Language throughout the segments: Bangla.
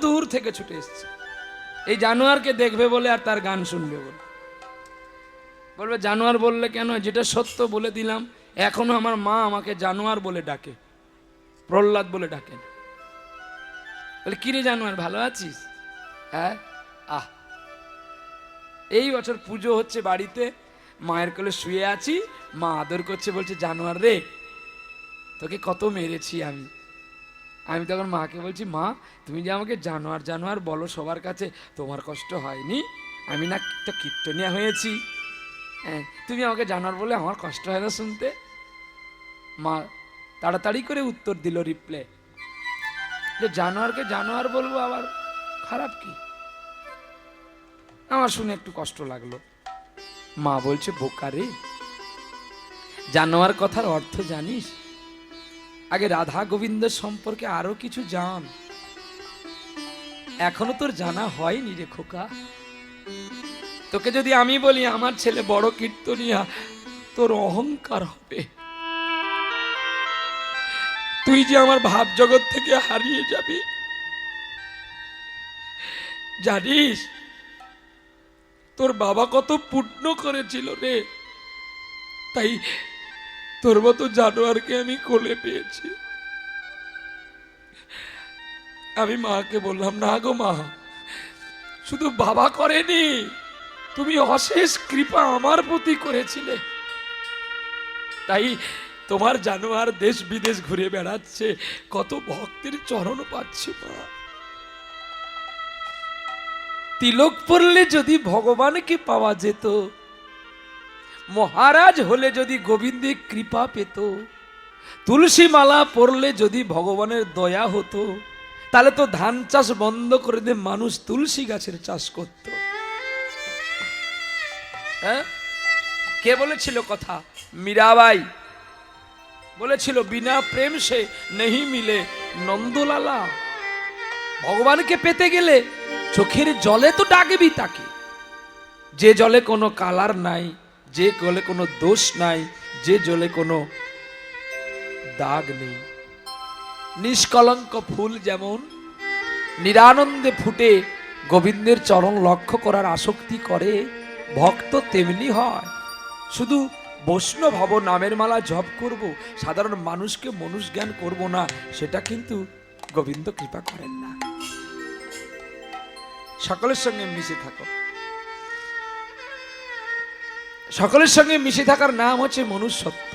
দূর থেকে ছুটে এসছে এই জানোয়ারকে দেখবে বলে আর তার গান শুনবে বলে। বলবে জানোয়ার বললে কেন, যেটা সত্য বলে দিলাম। এখনো আমার মা আমাকে জানোয়ার বলে ডাকে, প্রহ্লাদ বলে ডাকেন। বলে কিরে জানোয়ার ভালো আছিস? হ্যাঁ। আহ, এই বছর পুজো হচ্ছে বাড়িতে, মায়ের কোলে শুয়ে আছি, মা আদর করছে, বলছে জানোয়ার রে তোকে কত মেরেছি আমি। আমি তখন মাকে বলছি, মা তুমি যে আমাকে জানোয়ার জানোয়ার বলো সবার কাছে, তোমার কষ্ট হয়নি? আমি না তো কীর্তনিয়া হয়েছি, হ্যাঁ, তুমি আমাকে জানোয়ার বলে আমার কষ্ট হয় না শুনতে? মা তাড়াতাড়ি করে উত্তর দিল রিপ্লে, যে জানোয়ারকে জানোয়ার বলবো আবার খারাপ কি? আমার শুনে একটু কষ্ট লাগলো। মা বলছে, বোকারে, জানোয়ার কথার অর্থ জানিস? আগে রাধা গোবিন্দ সম্পর্কে আরো কিছু জান, এখনো তোর জানা হয়নি রে খোকা। তোকে যদি আমি বলি আমার ছেলে বড় কীর্তনিয়া, তোর অহংকার হবে, তুই যে আমার ভাব জগৎ থেকে হারিয়ে যাবি। জানিস তোর বাবা কত পুণ্য করেছিল রে, তাই তোর মতো জানোয়ারকে আমি কোলে পেয়েছি। আমি মাকে বললাম, না গো মা, শুধু বাবা করেনি, তুমি অশেষ কৃপা আমার প্রতি করেছিলে, তাই তোমার জানোয়ার দেশ বিদেশ ঘুরে বেড়াচ্ছে, কত ভক্তের চরণ পাচ্ছে। মা, তিলক পরলে যদি ভগবানকে পাওয়া যেত, মহারাজ হলে যদি গোবিন্দের কৃপা পেত, তুলসী মালা পরলে যদি ভগবানের দয়া হতো, তাহলে তো ধান চাষ বন্ধ করে দিয়ে মানুষ তুলসী গাছের চাষ করত। হ্যাঁ, কে বলেছিল কথা? মীরাবাই বলেছিল, বিনা প্রেম সে নেহি মিলে নন্দলালা। ভগবানকে পেতে গেলে চোখের জলে তো ডাকবি তাকে, যে জলে কোনো কালার নাই, যে জলে কোনো দোষ নাই, যে জলে কোনো দাগ নেই। নিষ্কলঙ্ক ফুল যেমন নিরানন্দে ফুটে গোবিন্দের চরণ লক্ষ্য করার আসক্তি করে, ভক্ত তেমনি হয়। শুধু বৈষ্ণব হব, নামের মালা জপ করব, সাধারণ মানুষকে মনুষ জ্ঞান করব না, সেটা কিন্তু গোবিন্দ কৃপা করেন না। সকলের সঙ্গে মিশে থাকো, সকলের সঙ্গে মিশে থাকার নাম হচ্ছে মনুষ্যত্ব।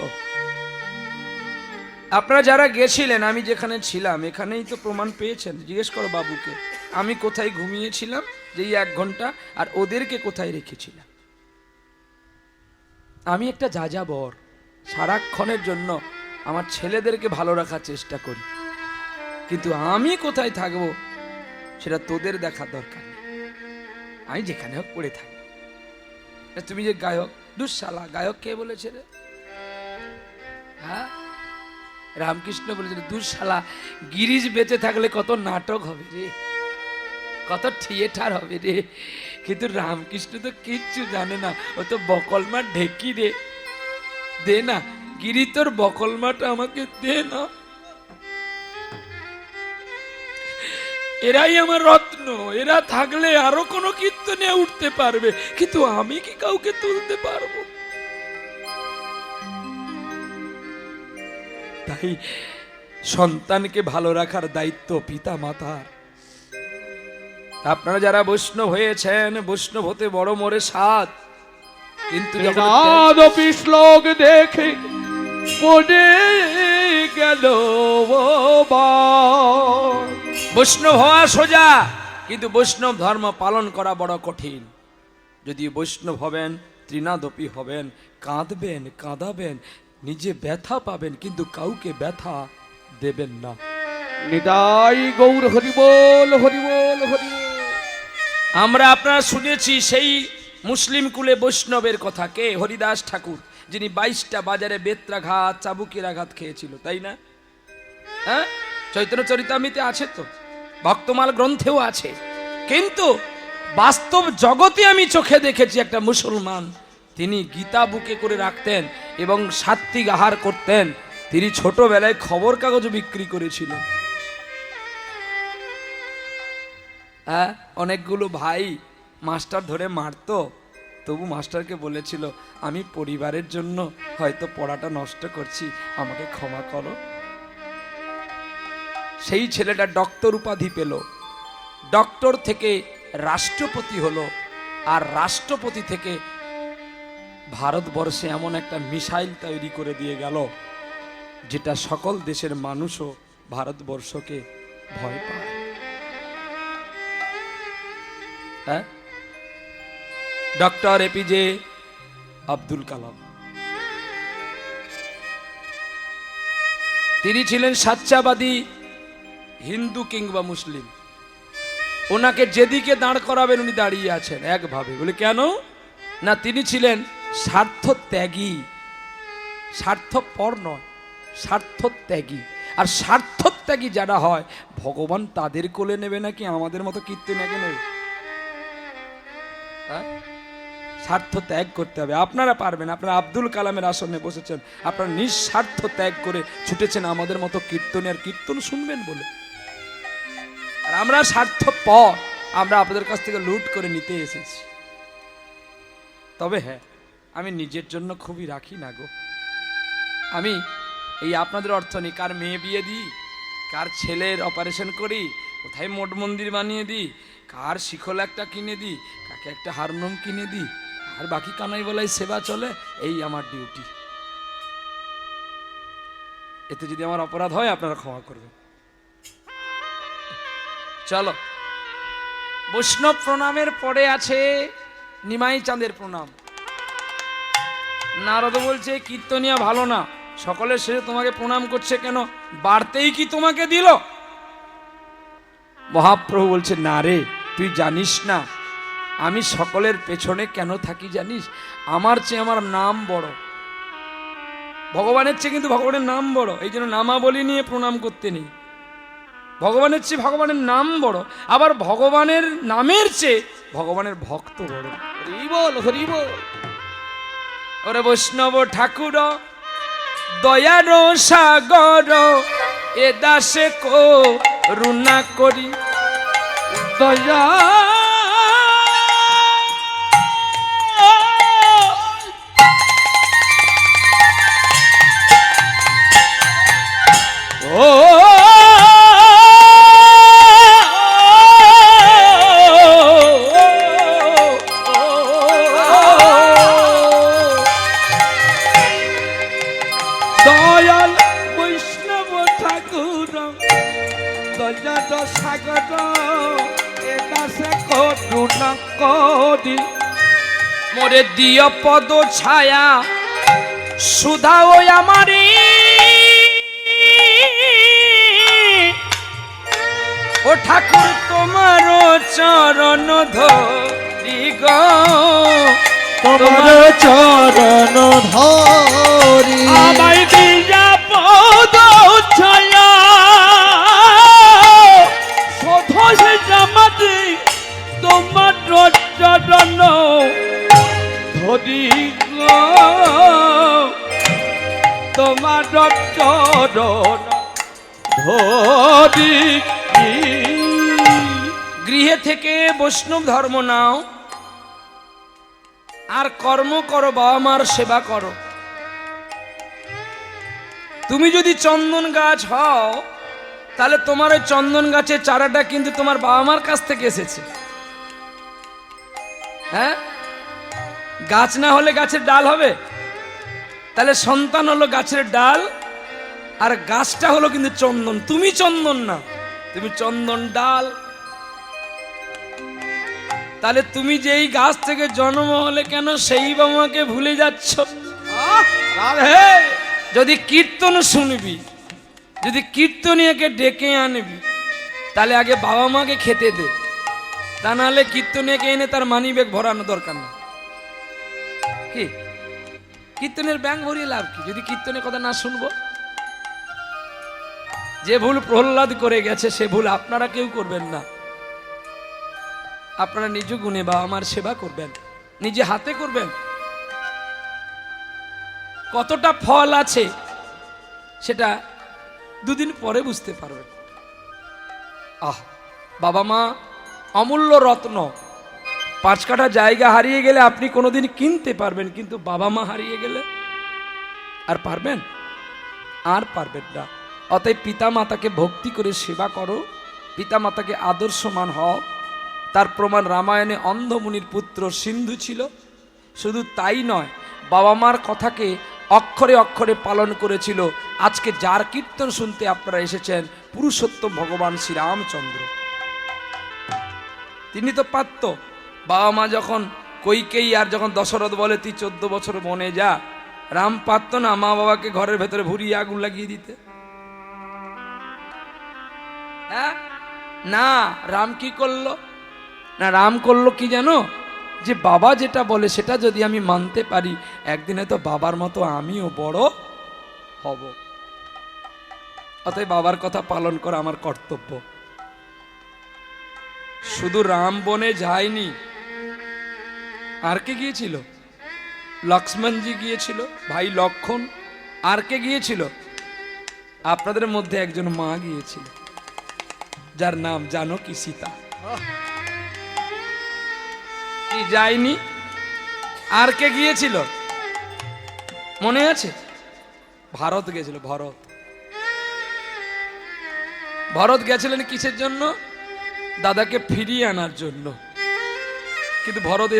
আপনারা যারা গেছিলেন, আমি যেখানে ছিলাম এখানেই তো প্রমাণ পেয়েছেন। জিজ্ঞেস করো বাবুকে আমি কোথায় ঘুমিয়েছিলাম যে 1 ঘন্টা, আর ওদেরকে কোথায় রেখেছিলাম। আমি একটা যাযাবর, সারাক্ষণের জন্য আমার ছেলেদেরকে ভালো রাখার চেষ্টা করি, কিন্তু আমি কোথায় থাকবো সেটা তোদের দেখার দরকার নেই, আমি যেখানে হোক পড়ে থাকি। তুমি যে গায়ক, দুঃশালা গায়ক কে বলেছে রে? হ্যাঁ, রামকৃষ্ণ বলেছিল, দুঃশালা গিরিশ বেঁচে থাকলে কত নাটক হবে রে, কত থিয়েটার হবে রে, কিন্তু রামকৃষ্ণ তো কিচ্ছু জানে না, ও তো বকলমা ঢেকি রে। দে না গিরি, তোর বকলমাটা আমাকে দে না। এরাই আমার রত্ন, এরা থাকলে আরো কোনো কীর্তনে উঠতে পারবে, কিন্তু আমি কি কাউকে তুলতে পারবো? তাই সন্তানকে ভালো রাখার দায়িত্ব পিতা মাতার। আপনারা যারা বৈষ্ণব হয়েছেন, বৈষ্ণব হতে বড় মোরে সাধ, কিন্তু শ্লোক দেখে পড়ে গেল বৈষ্ণব হওয়া সোজা, কিন্তু বৈষ্ণব ধর্ম পালন করা বড় কঠিন। যদি বৈষ্ণব হবেন, তৃণাদপি হবেন, কাঁদবেন, কাঁদাবেন, নিজে ব্যথা পাবেন, কিন্তু কাউকে ব্যথা দেবেন না। নিতাই গৌর হরিবোল হরিবোল হরিবোল। আমরা আপনারা শুনেছি সেই মুসলিম কুলে বৈষ্ণবের কথা, কে? হরিদাস ঠাকুর, যিনি 22টা বাজারে বেত্রাঘাত, চাবুকের আঘাত খেয়েছিল, তাই না? হ্যাঁ, চৈতন্য চরিতামৃতে আছে তো, ভক্তমাল গ্রন্থেও আছে। কিন্তু বাস্তব জগতে আমি চোখে দেখেছি একটা মুসলমান, তিনি গীতা বুকে করে রাখতেন এবং সাত্বিক আহার করতেন। তিনি ছোটবেলায় খবর কাগজ বিক্রি করেছিলেন। হ্যাঁ, অনেকগুলো ভাই মাস্টার ধরে মারতো, তবু মাস্টারকে বলেছিল আমি পরিবারের জন্য হয়তো পড়াটা নষ্ট করছি, আমাকে ক্ষমা করো। সেই ছেলেটা ডক্টর উপাধি পেল, ডক্টর থেকে রাষ্ট্রপতি হলো, আর রাষ্ট্রপতি থেকে ভারতবর্ষে এমন একটা মিসাইল তৈরি করে দিয়ে গেল যেটা সকল দেশের মানুষও ভারতবর্ষকে ভয় পায়। হ্যাঁ, ডক্টর এপিজে আব্দুল কালাম, তিনি ছিলেন সাচ্চাবাদী হিন্দু কিংবা মুসলিম। ওনাকে যেদিকে দাঁড় করাবেন উনি দাঁড়িয়ে আছেন একভাবে। বলে কেন না, তিনি ছিলেন স্বার্থ ত্যাগী, স্বার্থপর নয়, স্বার্থ ত্যাগী। আর স্বার্থ ত্যাগী যারা হয় ভগবান তাদের কোলে নেবে নাকি আমাদের মতো কীর্তনিয়াকে নেবে? স্বার্থ ত্যাগ করতে হবে। আপনারা পারবেন, আপনারা আব্দুল কালামের আসনে বসেছেন, আপনারা নিঃস্বার্থ ত্যাগ করে ছুটেছেন আমাদের মতো কীর্তনের কীর্তন শুনবেন বলে। আর আমরা স্বার্থপর, আমরা আপনাদের কাছ থেকে লুট করে নিতে এসেছি। তবে হ্যাঁ, আমি নিজের জন্য খুবই রাখি না গো। আমি এই আপনাদের অর্থ নেই, কার মেয়ে বিয়ে দিই, কার ছেলের অপারেশন করি, কোথায় মোট মন্দির বানিয়ে দিই, কার শিখল একটা কিনে দিই, কাকে একটা হারমোনিয়াম কিনে দিই, আর বাকি কানাই বলাই সেবা চলে, এই আমার ডিউটি। এতে যদি আমার অপরাধ হয় আপনারা ক্ষমা করবেন। চলো, বৈষ্ণব প্রণামের পরে আছে নিমাই চাঁদের প্রণাম। নারদ বলছে কীর্তনিয়া ভালো না, সকলের শেষে তোমাকে প্রণাম করছে কেন, বাড়তেই কি তোমাকে দিল? মহাপ্রভু বলছে না রে, তুই জানিস না আমি সকলের পেছনে কেন থাকি জানিস? আমার চেয়ে আমার নাম বড়, ভগবানের চেয়ে কিন্তু ভগবানের নাম বড়, এই জন্য নামাবলী নিয়ে প্রণাম করতে নেই। ভগবানের চেয়ে ভগবানের নাম বড়, আবার ভগবানের নামের চেয়ে ভগবানের ভক্ত বড়। হরি বল, হরি বল। ওরে বৈষ্ণব ঠাকুর দয়ার সাগর, এ দাসে করুণা করি দয়া ও দয়াল বৈষ্ণব ঠাকুর দয়ার সাগর, এ দাসে করুণা করি। মোরে দিয় পদ ছায়া সুধা ও আমারি, ও ঠাকুর তোমার চরণ ধরি গো, তোমার চরণ ধরি আমায় দিয়া পদ ছায়া সধে জামাতে, তোমার চরণ ধরি গো, তোমার চরণ ধরি। গৃহে থেকে বৈষ্ণব ধর্ম নাও, আর কর্ম করো, বাবা মার সেবা করো। তুমি যদি চন্দন গাছ হও, তাহলে তোমার ওই চন্দন গাছের চারাটা কিন্তু তোমার বাবা মার কাছ থেকে এসেছে। হ্যাঁ, গাছ না হলে গাছের ডাল হবে? তাহলে সন্তান হলো গাছের ডাল, আর গাছটা হলো কিন্তু চন্দন। তুমি চন্দন না, তুমি চন্দন ডাল। তাহলে তুমি যেই গাছ থেকে জন্ম হলে কেন সেই বাবাকে ভুলে যাচ্ছ? যদি কীর্তন শুনবি, যদি কীর্তনিয়াকে ডেকে আনবি, তাহলে আগে বাবা মাকে খেতে দে, তা নাহলে কীর্তনিয়াকে এনে তার মানি ব্যাগ ভরানো দরকার না। কি কীর্তনের ব্যাংক ভরিয়ে লাভ কি যদি কীর্তনের কথা না শুনবো? যে ভুল প্রহ্লাদ করে গেছে সে ভুল আপনারা কেউ করবেন না। আপনারা নিজ গুণে বাবা মার সেবা করবেন, নিজে হাতে করবেন। কতটা ফল আছে সেটা দুদিন পরে বুঝতে পারবেন। বাবা মা অমূল্য রত্ন। 5 কাঠা জায়গা হারিয়ে গেলে আপনি কোনোদিন কিনতে পারবেন, কিন্তু বাবা মা হারিয়ে গেলে আর পারবেন? আর পারবেন না। অতএব পিতা মাতাকে ভক্তি করে সেবা করো, পিতা মাতাকে আদর্শমান হও। তার প্রমাণ রামায়ণে অন্ধমুনির পুত্র সিন্ধু ছিল। শুধু তাই নয়, বাবা মার কথাকে অক্ষরে অক্ষরে পালন করেছিল। আজকে যার কীর্তন শুনতে আপনারা এসেছেন, পুরুষোত্তম ভগবান শ্রীরামচন্দ্র। তিনি তো পারত, বাবা মা যখন কইকেই আর যখন দশরথ বলে তুই 14 বছর বনে যা, রাম পারত না মা বাবাকে ঘরের ভেতরে ভুরিয়ে আগুন লাগিয়ে দিতে? হ্যাঁ না, রাম কি করলো? না, রাম করলো কি জানো? যে বাবা যেটা বলে সেটা যদি আমি মানতে পারি, একদিনে তো বাবার মতো আমিও বড় হব। অতএব বাবার কথা পালন করা আমার কর্তব্য। শুধু রাম বনে যায়নি, আর কে গিয়েছিল? লক্ষ্মণজি গিয়েছিল, ভাই লক্ষণ। আর কে গিয়েছিল? আপনাদের মধ্যে একজন মা গিয়েছিল, যার নাম জানকী সীতা। কি যায়নি? আর কে গিয়েছিল মনে আছে? ভারত গেছিল। ভরত গেছিলেন কিসের জন্য? দাদাকে ফিরিয়ে আনার জন্য। কিন্তু ভরত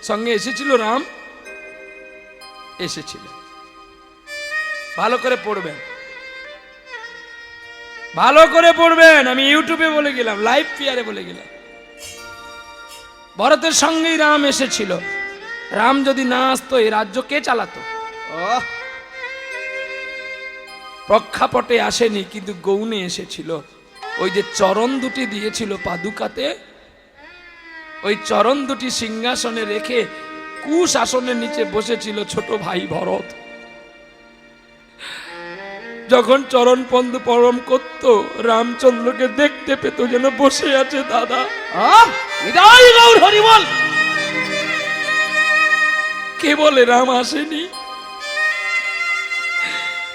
সঙ্গে এসেছিল, রাম এসেছিল। ভালো করে পড়বেন, ভালো করে পড়বেন। আমি ইউটিউবে বলে গেলাম, লাইভ পিয়ারে বলে গেলাম, ভরতের সঙ্গেই রাম এসেছিল। রাম যদি না আসতো এই রাজ্য কে চালাতো? প্রেক্ষাপটে আসেনি, কিন্তু গৌণে এসেছিল। ওই যে চরণ দুটি দিয়েছিল পাদুকাতে, ওই চরণ দুটি সিংহাসনে রেখে কুশ আসনের নিচে বসেছিল ছোট ভাই ভরত। যখন চরণ পন্দ পরম করত, রামচন্দ্রকে দেখতে পেত যেন বসে আছে দাদা। হরিবল কে বলে রাম আসেনি?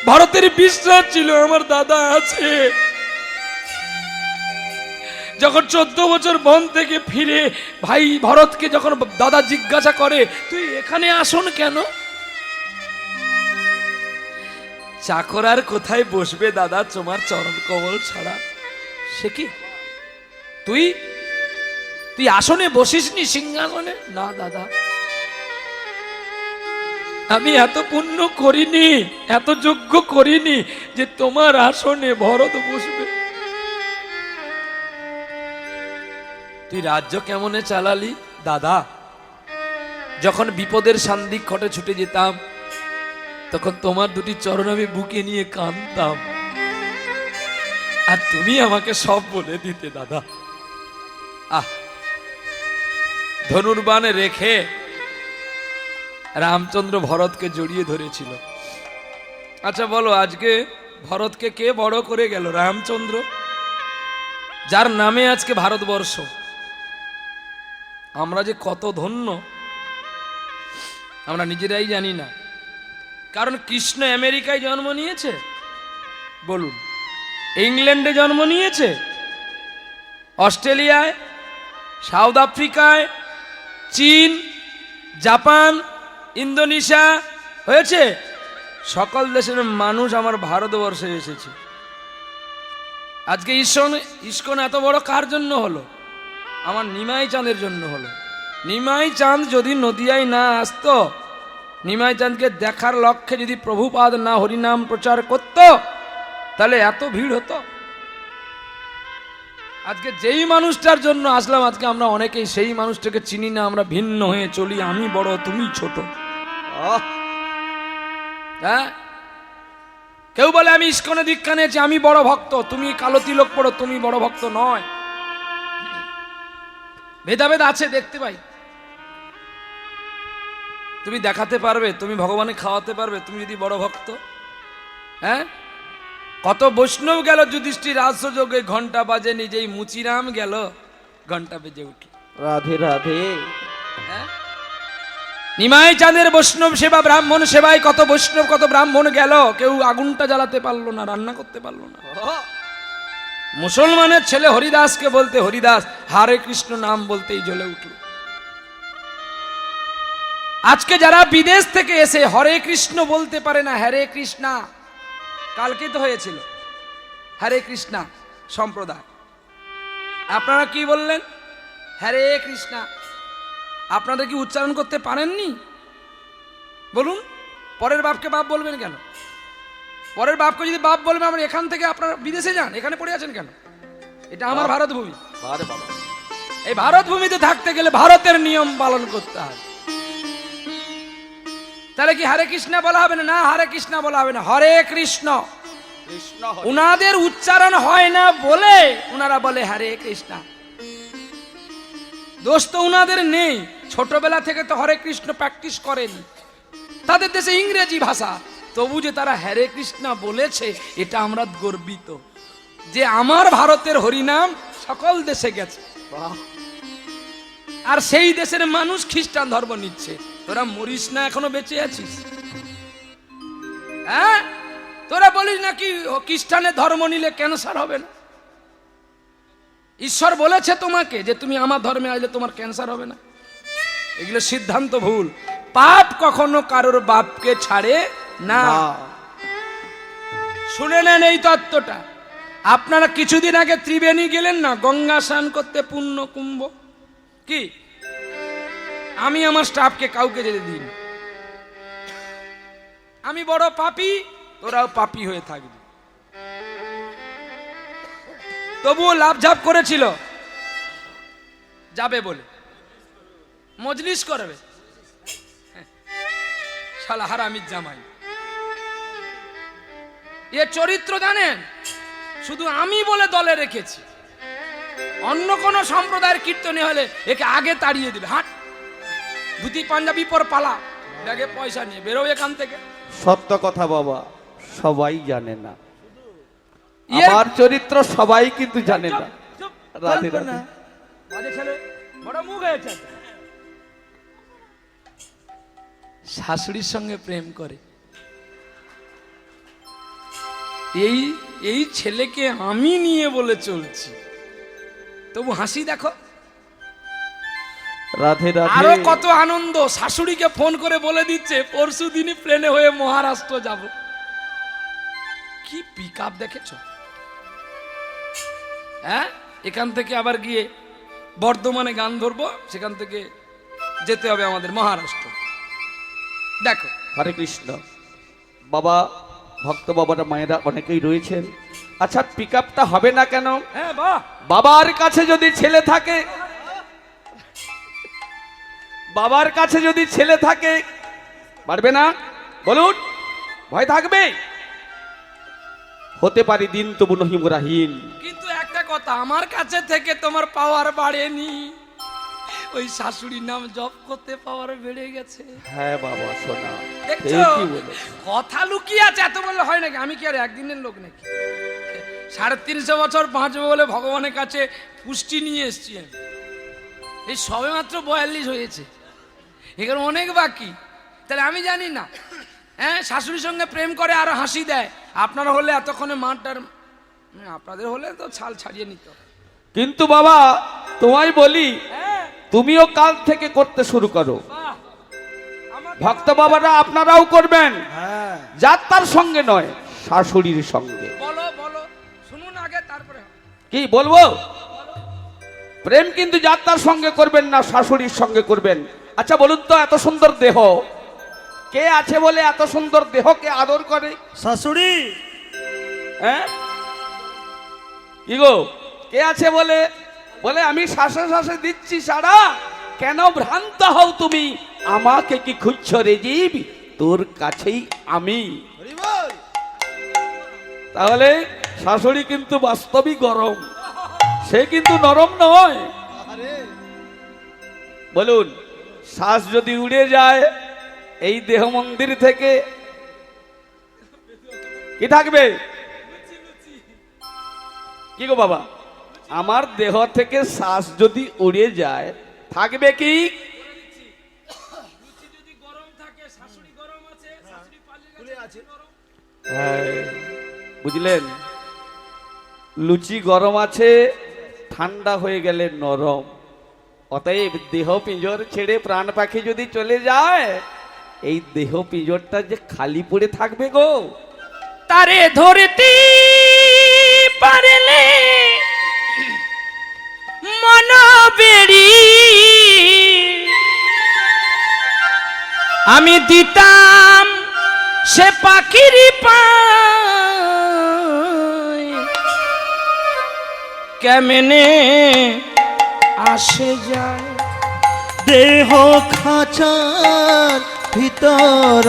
ভারতের বিশ্বাস ছিল আমার দাদা আছে। যখন 14 বছর বন থেকে ফিরে ভাই ভরতকে যখন দাদা জিজ্ঞাসা করে তুই এখানে আসন কেন, চাকর আর কোথায় বসবে দাদা তোমার চরণ কমল ছাড়া? সে কি তুই তুই আসনে বসিসনি সিংহাসনে? না দাদা, আমি এত পুণ্য করিনি, এত যোগ্য করিনি যে তোমার আসনে ভরত বসবে। তুই রাজ্য কেমনে চালালি দাদা? যখন বিপদের সান্দিক্ষণে ছুটে যেতাম, তখন তোমার দুটি চরণ আমি বুকে নিয়ে কাঁদতাম, আর তুমি আমাকে সব বলে দিতে দাদা। ধনুর্বাণে রেখে রামচন্দ্র ভরতকে জড়িয়ে ধরেছিল। আচ্ছা বলো, আজকে ভরতকে কে বড় করে গেল? রামচন্দ্র, যার নামে আজকে ভারতবর্ষ। আমরা যে কত ধন্য আমরা নিজেরাই জানি না। কারণ কৃষ্ণ আমেরিকায় জন্ম নিয়েছে, বলুন, ইংল্যান্ডে জন্ম নিয়েছে, অস্ট্রেলিয়ায়, সাউথ আফ্রিকায়, চীন, জাপান, ইন্দোনেশিয়া হয়েছে। সকল দেশের মানুষ আমার ভারতবর্ষে এসেছে। আজকে ইস্কন এত বড় কার জন্য হলো? আমার নিমাই চাঁদের জন্য হলো। নিমাই চাঁদ যদি নদিয়ায় না আসতো, নিমাই চাঁদকে দেখার লক্ষ্যে যদি প্রভুপাদ না হরিনাম প্রচার করত, তাহলে এত ভিড় হতো? আজকে যেই মানুষটার জন্য আসলাম, আজকে আমরা অনেকেই সেই মানুষটাকে চিনি না, আমরা ভিন্ন হয়ে চলি, আমি বড় তুমি ছোট। হ্যাঁ, কেউ বলে আমি ইস্কনে দীক্ষা নিয়েছি, আমি বড় ভক্ত, তুমি কালো তিলক পড়ো, তুমি বড় ভক্ত নয়। ভেদাভেদ আছে, দেখতে পাই। তুমি দেখাতে পারবে, তুমি ভগবানে খাওয়াতে পারবে তুমি যদি বড় ভক্ত? হ্যাঁ, কত বৈষ্ণব গেল যুধিষ্ঠির রাজযোগে, ঘন্টা বাজে নিজেই মুচিরাম গেল, ঘন্টা বেজে উঠল। রাধে রাধে। হ্যাঁ, নিমাই চাঁদের বৈষ্ণব সেবা, ব্রাহ্মণ সেবায় কত বৈষ্ণব কত ব্রাহ্মণ গেল, কেউ আগুনটা জ্বালাতে পারলো না, রান্না করতে পারলো না। মুসলমানের ছেলে হরিদাসকে বলতে হরিদাস, হরে কৃষ্ণ নাম বলতেই জ্বলে উঠল। আজকে যারা বিদেশ থেকে এসে হরে কৃষ্ণ বলতে পারে না, হরে কৃষ্ণা, কালকে তো হয়েছিল হরে কৃষ্ণা সম্প্রদায়, আপনারা কি বললেন? হরে কৃষ্ণা। আপনাদের কি উচ্চারণ করতে পারেননি? বলুন, পরের বাপকে বাপ বলবেন কেন? পরের বাপকে যদি বাপ বলবেন, আমরা এখান থেকে আপনারা বিদেশে যান, এখানে পড়ে আছেন কেন? এটা আমার ভারত ভূমি। এই ভারত ভূমিতে থাকতে গেলে ভারতের নিয়ম পালন করতে হবে। তাহলে কি হরে কৃষ্ণ বলা হবে না? না, হরে কৃষ্ণ বলা হবে না, হরে কৃষ্ণ। উনাদের উচ্চারণ হয় না বলে উনারা বলে হরে কৃষ্ণ। দোষ তো উনাদের নেই, ছোটবেলা থেকে তো হরে কৃষ্ণ প্র্যাকটিস করেনি, তাদের দেশে ইংরেজি ভাষা, তবু যে তারা হরে কৃষ্ণ বলেছে, এটা আমরা গর্বিত যে আমার ভারতের হরিনাম সকল দেশে গেছে। আর সেই দেশের মানুষ খ্রিস্টান ধর্ম নিচ্ছে। তোরা মরিস না, এখনো বেঁচে আছিস? হ্যাঁ, তোরা বলিস নাকি খ্রিস্টানের ধর্ম নিলে ক্যান্সার হবে না? ঈশ্বর বলেছে তোমাকে যে তুমি আমার ধর্মে আসলে তোমার ক্যান্সার হবে না? এগুলো সিদ্ধান্ত ভুল। পাপ কখনো কারোর বাপকে ছাড়ে না। শুনে নেন এই তত্ত্বটা। আপনারা কিছুদিন আগে ত্রিবেণী গেলেন না গঙ্গা স্নান করতে, পুণ্য কুম্ভ? কি আমি আমার স্টাফকে কাউকে যেতে দিন? আমি বড় পাপী, তোরাও পাপী হয়ে থাকবি। তবুও লাভঝাপ করেছিল যাবে বলে, মজলিস করবে। শালা হারামির জামাই। এ চরিত্র জানেন, শুধু আমি বলে দলে রেখেছি। অন্য কোন সম্প্রদায়ের কীর্তনে হলে একে আগে তাড়িয়ে দিবে। হাট, ধুতি পাঞ্জাবি পর পালা, ব্যাগে পয়সা নিয়ে বেরো এখান থেকে। সত্য কথা বাবা, সবাই জানে না আমার চরিত্র, সবাই কিন্তু জানে না। রাধে রাধে। বাজে ছেলে, বড় মুখ হয়েছে। শাশুড়ির সঙ্গে প্রেম করে, এই ছেলেকে আমি নিয়ে বলে চলছি, তবু হাসি দেখো। রাধে রাধে। আরো কত আনন্দ, শাশুড়িকে ফোন করে বলে দিচ্ছে পরশু দিনই প্লেনে হয়ে মহারাষ্ট্র যাব। কি পিক আপ দেখেছ? হ্যাঁ, এখান থেকে আবার গিয়ে বর্ধমানে গান ধরবো, সেখান থেকে যেতে হবে আমাদের মহারাষ্ট্র। দেখো। হরে কৃষ্ণ। বাবা, ভক্ত বাবারা মায়েরা অনেকেই রয়েছেন। আচ্ছা, পিক আপটা হবে না কেন? হ্যাঁ, বাহ। বাবার কাছে যদি ছেলে থাকে, বাবার কাছে যদি ছেলে থাকে, পারবে না? বলুন, ভয় থাকবে? হতে পারি দিন তবু নহি মোরাহীন। কিন্তু একটা কথা, আমার কাছে থেকে তোমার পাওয়ার বাড়েনি, ওই শাশুড়ির নাম জপ করতে পাওয়ার বেড়ে গেছে। হ্যাঁ বাবা, শোনা দেখছো কথা লুকিয়ে আছে, এত বললে হয় নাকি? আমি কি আর একদিনের লোক নাকি? 350 বছর বাঁচবো বলে ভগবানের কাছে পুষ্টি নিয়ে এসছি আমি। এই সবে মাত্র 42 হয়েছে, এখানে অনেক বাকি। তাহলে আমি জানি না? হ্যাঁ, শাশুড়ির সঙ্গে প্রেম করে আর হাসি দেয়। আপনারা হলে এতক্ষণে মাঠটার, আপনাদের হলে তো ছাল ছাড়িয়ে নিত। কিন্তু বাবা তোমায় বলি, তুমিও কাল থেকে করতে শুরু করো। ভক্ত বাবারা আপনারাও করবেন, যাত্রার সঙ্গে নয়, শাশুড়ির সঙ্গে। বলো বলো, শুনুন আগে, তারপরে কি বলবো? প্রেম কিন্তু যাত্রার সঙ্গে করবেন না, শাশুড়ির সঙ্গে করবেন। আচ্ছা বলুন তো, এত সুন্দর দেহ কে আছে বলে এত সুন্দর দেহকে আদর করে? শাশুড়ি। হ্যাঁ, কি গো, কে আছে বলে? বলে আমি শ্বাসে শ্বাসে দিচ্ছি সারা। কেন ভ্রান্ত হও তুমি? আমাকে কি খুঁজছ রে জীব? তোর কাছেই আমি। তাহলে শাশুড়ি কিন্তু বাস্তবিক গরম, সে কিন্তু নরম নয়। বলুন, শ্বাস যদি উড়ে যায় এই দেহ মন্দির থেকে, কি থাকবে? কি গো বাবা, আমার দেহ থেকে শ্বাস যদি উড়ে যায় থাকবে কি? হ্যাঁ, বুঝলেন? লুচি গরম আছে, ঠান্ডা হয়ে গেলে নরম। অতএব দেহ পিঞ্জর ছেড়ে প্রাণ পাখি যদি চলে যায়, এই দেহ পিঞ্জরটা যে খালি পড়ে থাকবে গো। তারে ধরতে পারলে মন বেড়ি আমি দিতাম সে পাখির পায়, কেমনে আসে যায়। দেহ খাঁচার ভিতর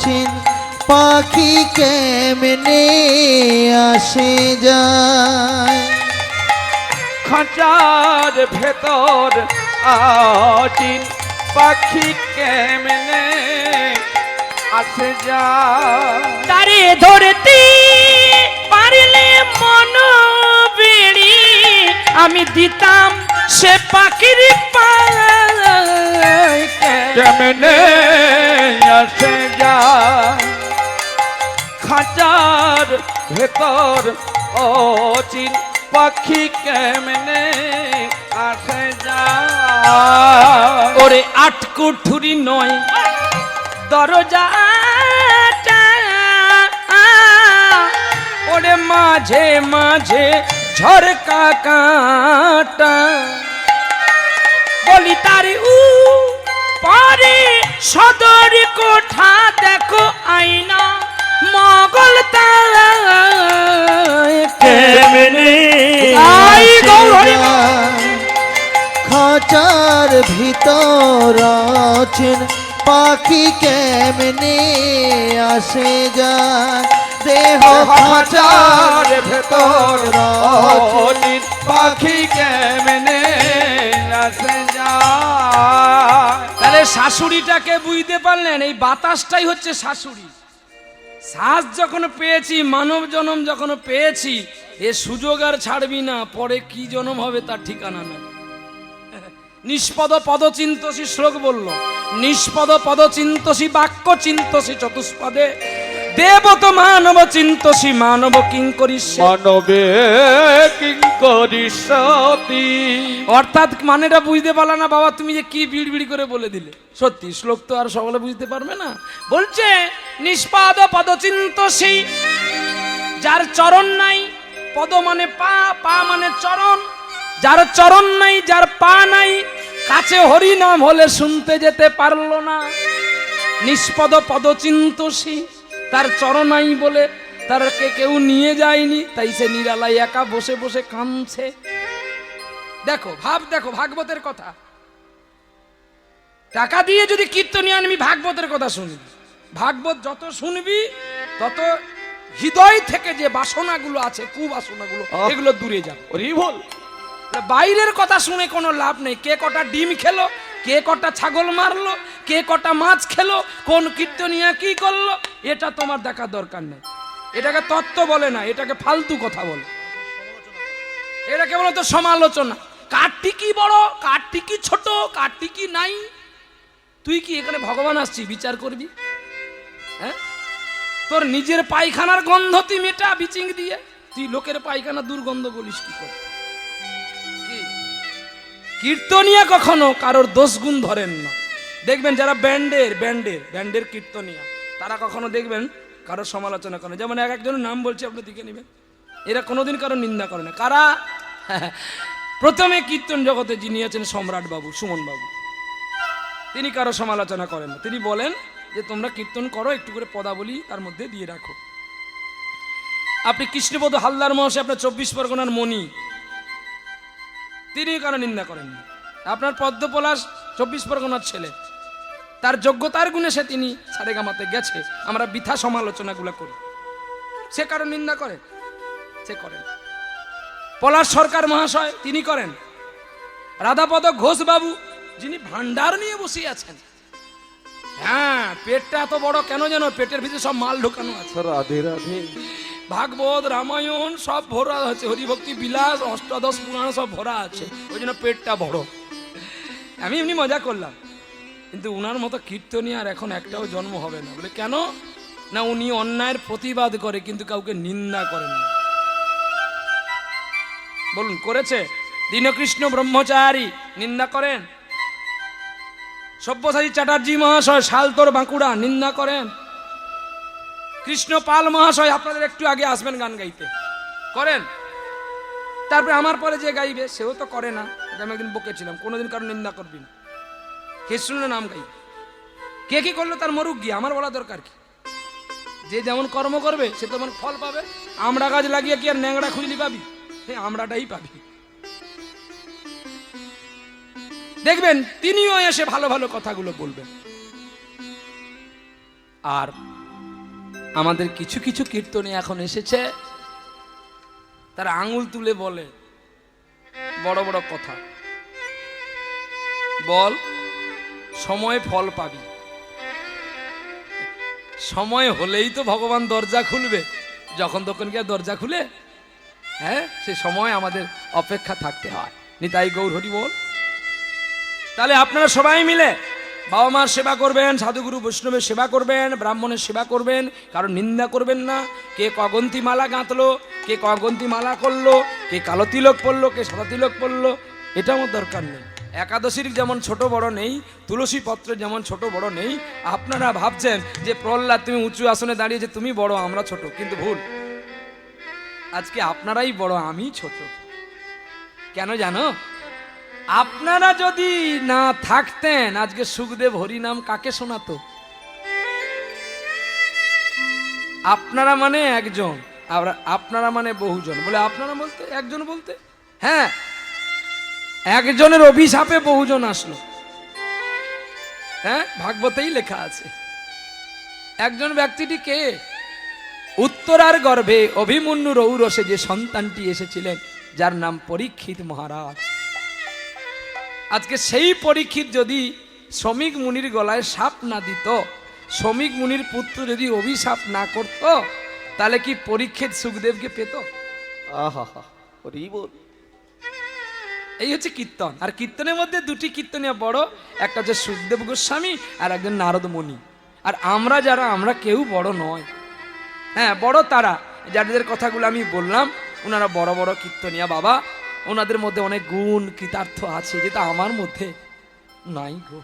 চিন পাখি কেমনে আসে যায়। খাঁচার ভেতর আচিন পাখি কেমনে আসে যায়। তারে ধরতে পারলে মন বেড়ি আমি দিতাম সে পাখির পায়, কেমনে আসে যায়। খাঁচার ভেতর অচিন পাখি কেমনে আসে যায়। ওরে আট কুঠুরি নয় দরজাটা, ওরে মাঝে মাঝে ঝরকা কাটা, বলি তার পরে সদর কোঠা দেখো আইনা মগল তারায়, কেমনে আই গৌর হরি বল। খাঁচার ভিতর চিন পাখি কেমনে আসে যায়। দেহ খাঁচার ভেতর অচিন পাখি কেমনে আসে যায়। তাহলে শাশুড়িটাকে বুঝতে পারলেন, এই বাতাসটাই হচ্ছে শাশুড়ি। শ্বাস যখন পেয়েছি, মানব জন্ম যখন পেয়েছি, এ সুযোগ আর ছাড়বি না, পরে কি জন্ম হবে তার ঠিকানা না। নিষ্পদ পদচিন্তসী শ্লোক বলল, নিষ্পদ পদচিন্তসী বাক্য চিন্তসী চতুষ্পদে দেবত মানব চিন্তসী মানব কিঙ্করিষ্যে। মানবে কিঙ্করিষ্যতি। অর্থাৎ মানেটা বুঝতে পারলা না বাবা, তুমি যে কি বিড়বিড়ি করে বলে দিলে। সত্যি শ্লোক তো আর সকলে বুঝতে পারবে না। বলছে নিষ্পাদ পদচিন্তসী, যার চরণ নাই, পদ মানে পা, পা মানে চরণ, যার চরণ নাই, যার পা নাই, কাছে হরি নাম হলে শুনতে যেতে পারলো না। নিষ্পদ পদচিন্তসী, তার চরণ নাই বলে তারকে কেউ নিয়ে যায়নি, তাই সে নিরালায় একা বসে বসে কাঁদছে। দেখো ভাব, দেখো ভাগবতের কথা। টাকা দিয়ে যদি কীর্তনিয়া আনবি, ভাগবতের কথা শুনবি, ভাগবত যত শুনবি তত হৃদয় থেকে যে বাসনাগুলো আছে, কুবাসনাগুলো, এগুলো দূরে যাবে। ওরে বল, বাইরের কথা শুনে কোনো লাভ নেই। কে কটা ডিম খেলো, কে কটা ছাগল মারলো, কে কটা মাছ খেলো, কোন কীর্তনিয়া কি করলো, এটা তোমার দেখার দরকার নেই। এটাকে তত্ত্ব বলে না, এটাকে ফালতু কথা বলে। এটা কেবল তো সমালোচনা। কারটি কি বড়, কারটি কি ছোট, কারটি কি নাই। তুই কি এখানে ভগবান আসছি বিচার করবি? হ্যাঁ, তোর নিজের পায়খানার গন্ধ তুই মেটা বিচিং দিয়ে, তুই লোকের পায়খানা দুর্গন্ধ বলিস কি করে? কীর্তনিয়া কখনো কারোর দোষ গুণ ধরেন না। দেখবেন যারা ব্যান্ডের কীর্তনিয়া, তারা কখনো দেখবেন কারোর সমালোচনা করে। যেমন এক একজনের নাম বলছে, আপনি দিকে নেবেন, এরা কোনোদিন কারোর নিন্দা করে না। কারা? প্রথমে কীর্তন জগতে যিনি আছেন সম্রাট বাবু, সুমন বাবু, তিনি কারো সমালোচনা করেন না। তিনি বলেন যে তোমরা কীর্তন করো, একটু করে পদাবলী তার মধ্যে দিয়ে রাখো। আপনি কৃষ্ণপদ হালদার মহাশয়, আপনার 24 পরগনার মণি, তিনি কারো নিন্দা করেন না। আপনার পদ্ম পলাশ 24 পরগনার ছেলে, তার যোগ্যতার গুণে সে তিনি সারেগামাতে গেছে। আমরা বৃথা সমালোচনাগুলো করি, সে কারো নিন্দা করে? সে করেন। পলাশ সরকার মহাশয় তিনি করেন। রাধাপদ ঘোষ বাবু, যিনি ভান্ডার নিয়ে বসে আছেন, হ্যাঁ, পেটটা এত বড় কেন জানো? পেটের ভিতরে সব মাল ঢোকানো আছে। রাধে রাধে। ভাগবত, রামায়ণ সব ভরা আছে, হরিভক্তি বিলাস, অষ্টাদশ পুরাণ সব ভরা আছে, ওই জন্য পেটটা বড়। আমি এমনি মজা করলাম, কিন্তু উনার মতো কীর্তনীয় আর এখন একটাও জন্ম হবে না। বলে কেন না? উনি অন্যায়ের প্রতিবাদ করে কিন্তু কাউকে নিন্দা করেন না। বলুন করেছে? দীনকৃষ্ণ ব্রহ্মচারী নিন্দা করেন? সব্যসাচী চ্যাটার্জি মহাশয় শালতোর বাঁকুড়া নিন্দা করেন? কৃষ্ণ পাল মহাশয় আপনাদের একটু আগে আসবেন গান গাইতে, করেন? তারপরে আমার পরে যে গাইবে সেও তো করে না। আমি একদিন বকেছিলাম কোনোদিন কারো নিন্দা করবি না, কৃষ্ণের নাম গাই। কে কি করলো তার মরুক গিয়ে, আমার বলা দরকার কি? যে যেমন কর্ম করবে সে তেমন ফল পাবে। আমড়া গাছ লাগিয়ে কি আর ন্যাংড়া খুঁজলি পাবি? আমড়াটাই পাবি। দেখবেন তিনিও এসে ভালো ভালো কথাগুলো বলবেন। আর আমাদের কিছু কিছু কীর্তনে এখন এসেছে, তারা আঙুল তুলে বলে বড় বড় কথা, বল সময় ফল পাবি। সময় হলেই তো ভগবান দরজা খুলবে, যখন তখন কি আর দরজা খুলে? হ্যাঁ, সে সময় আমাদের অপেক্ষা থাকতে হয়। নিতাই গৌর হরি বল। তাহলে আপনারা সবাই মিলে বাবা মার সেবা করবেন, সাধুগুরু বৈষ্ণবের সেবা করবেন, ব্রাহ্মণের সেবা করবেন, কারণ নিন্দা করবেন না। কে কগন্তি মালা গাঁথলো, কে কগন্তি মালা করলো, কে কালো তিলক পড়লো, কে সাদা তিলক পড়লো, এটা আমার দরকার নেই। একাদশীর যেমন ছোট বড় নেই, তুলসী পত্র যেমন ছোট বড় নেই। আপনারা ভাবছেন যে প্রহ্লাদ তুমি উঁচু আসনে দাঁড়িয়েছে, তুমি বড় আমরা ছোট, কিন্তু ভুল। আজকে আপনারাই বড়, আমি ছোট। কেন জানো? আপনারা যদি না থাকতেন আজকে সুখদেব হরিনাম কাকে শোনাতো? আপনারা মানে একজন, আপনারা মানে বহুজন। বলে আপনারা বলতে একজন বলতে, হ্যাঁ, একজনের অভিশাপে বহুজন আসলো। হ্যাঁ, ভাগবতেই লেখা আছে। একজন ব্যক্তিটি কে? উত্তরার গর্ভে অভিমন্যুর ঔরসে যে সন্তানটি এসেছিলেন, যার নাম পরীক্ষিত মহারাজ। আজকে সেই পরীক্ষিত যদি শ্রমিক মুনির গলায় সাপ না দিত, শ্রমিক মুনির পুত্র যদি অভিশাপ না করত, তাহলে কি পরীক্ষিত সুখদেবকে পেত? আহা হরি বল। এই হচ্ছে কীর্তন। আর কীর্তনের মধ্যে দুটি কীর্তনীয় বড়, একটা হচ্ছে সুখদেব গোস্বামী আর একজন নারদ মুনি। আর আমরা যারা, আমরা কেউ বড় নয়। হ্যাঁ, বড় তারা যাদের কথাগুলো আমি বললাম, ওনারা বড় বড় কীর্তনিয়া বাবা। ওনাদের মধ্যে অনেক গুণ কৃতার্থ আছে, যেটা আমার মধ্যে নাই গো।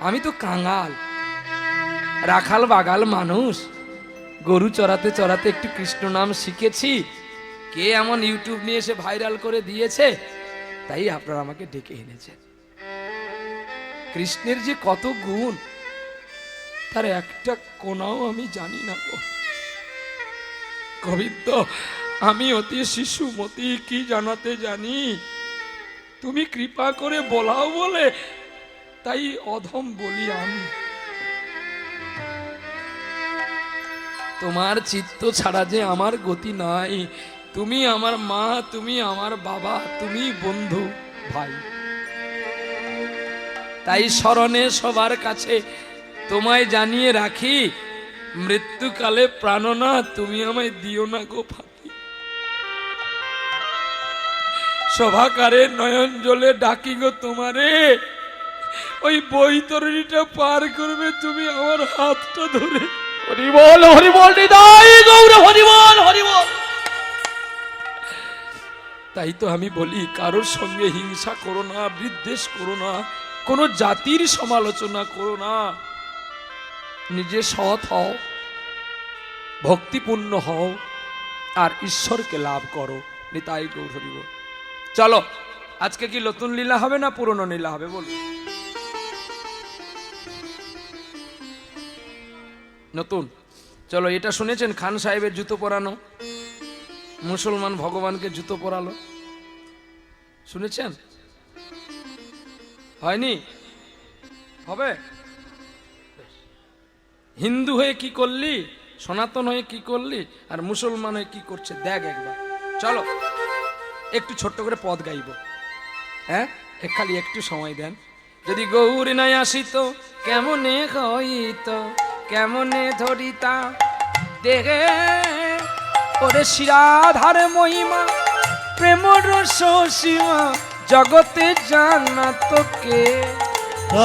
আমি তো কাঙাল, রাখাল বাগাল মানুষ, গরু চড়াতে চড়াতে একটু কৃষ্ণ নাম শিখেছি। কে এমন ইউটিউব নিয়ে এসে ভাইরাল করে দিয়েছে, তাই আপনারা আমাকে ডেকে এনেছেন। কৃষ্ণের যে কত গুণ, তার একটা কোনাও আমি জানি না গো গোবিন্দ। আমি অতি শিশুমতি, কি জানাতে জানি? তুমি কৃপা করে বলাও বলে, তাই অধম বলি আমি। তোমার চিত্ত ছাড়া যে আমার গতি নাই। তুমি আমার মা, তুমি আমার বাবা, তুমি বন্ধু ভাই। তাই স্মরণে সবার কাছে তোমায় জানিয়ে রাখি, মৃত্যুকালে প্রাণনা তুমি আমায় দিও না গো ফাঁকি। সভাকারে নয়ন জলে ডাকি গো তোমারে, ওই বৈতরণীটা পার করবে তুমি আমার হাতটা ধরে। হরি বল, হরি বল, নিতাই গৌর হরি বল, হরি বল। তাই তো আমি বলি, কারোর সঙ্গে হিংসা করো না, বিদ্বেষ করো না, কোনো জাতির সমালোচনা করো না। নিজে সৎ হও, ভক্তিপূর্ণ হও, আর ঈশ্বরকে লাভ করো। নিতাই গৌর হরি বল। চলো, আজকে কি নতুন লীলা হবে না পুরনো লীলা হবে? বল। নতুন। চলো, এটা শুনেছেন খান সাহেবের জুতো পরানো? মুসলমান ভগবানকে জুতো পরালো, শুনেছেন? হয়নি? হবে? হিন্দু হয়ে কি করলি, সনাতন হয়ে কি করলি, আর মুসলমান হয়ে কি করছে দেখ একবার। চলো একটু ছোট্ট করে পদ গাইব। হ্যাঁ, খালি একটু সময় দেন। যদি গৌর নাই আসিত, কেমনে হইত, কেমনে ধরিতা দেখে ওরে শিরাধার মহিমা, প্রেম রস সীমা জগতে জানা তোকে,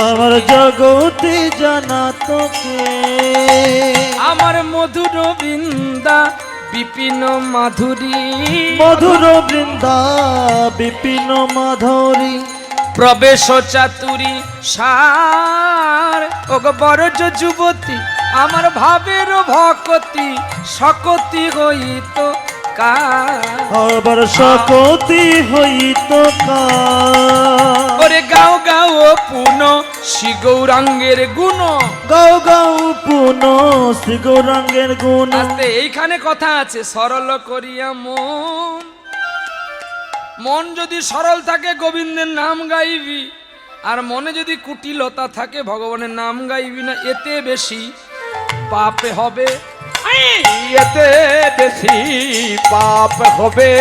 আমার জগতে জানা তোকে। আমার মধুর বৃন্দা বিপিন মাধুরী মধুর বৃন্দা বিপিন মাধুরী প্রবেশ চাতুরী সার ওগো বরজ যুবতী আমার ভাবের ভকতি সকতি হইত কার আবার সকতি হইত কার ওরে গাও গাও পুন শ্রী গৌরাঙ্গের গুণ গাও গাও পুন শ্রী গৌরাঙ্গের গুণ আস্তে এইখানে কথা আছে সরল করিয়া মন মন যদি সরল থাকে গোবিন্দের নাম গাইবি আর মনে যদি কুটিলতা থাকে ভগবানের নাম গাইবি না এতে বেশি পাপে হবে এতে বেশি পাপ হবে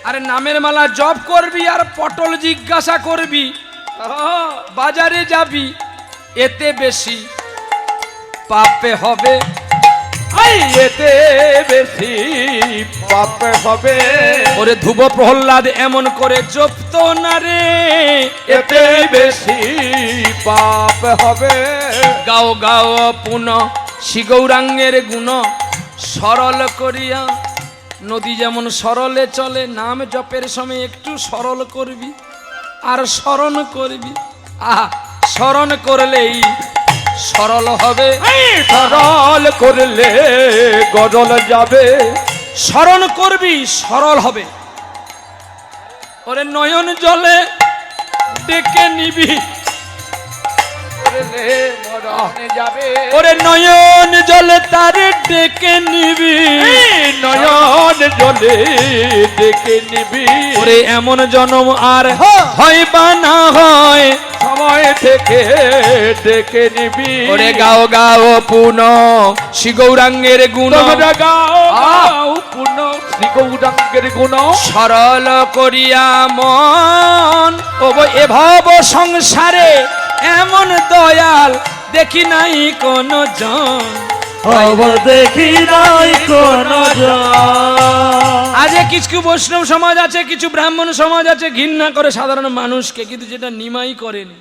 আরে নামের মালা জপ করবি আর পটল জিজ্ঞাসা করবি বাজারে যাবি এতে বেশি পাপে হবে এতে বেশি পাপ হবে ওরে ধ্রুব প্রহ্লাদ এমন করে জপতো না রে এতে বেশি পাপ হবে গাও গাও পুন শ্রী গৌরাঙ্গের গুণ সরল করিয়া নদী যেমন সরলে চলে নাম জপের সময় একটু সরল করবি আর স্মরণ করবি আহা স্মরণ করলেই সরল হবে সরল করলে গরল যাবে স্মরণ করবি সরল হবে ওরে নয়ন জলে ডেকে নিবি করলে মরণে যাবে ওরে নয়ন জলে তারে ডেকে নিবি নয়ন জলে ডেকে নিবি ওরে এমন জনম আর হয় বা না হয় সময় থেকে ডেকে নিবি ওরে গাও গাও পুন শ্রী গৌরাঙ্গের গুণ তোমরা গাও পুণ্য শ্রী গৌরাঙ্গের গুণ সরল করিয়া মন ও এ ভব সংসারে এমন দয়াল দেখি নাই কোন জন আবার দেখি নাই কোন আজ কিছু বৈষ্ণব সমাজ আছে কিছু ব্রাহ্মণ সমাজ আছে ঘৃণা করে সাধারণ মানুষকে কিন্তু যেটা নিমাই করেনি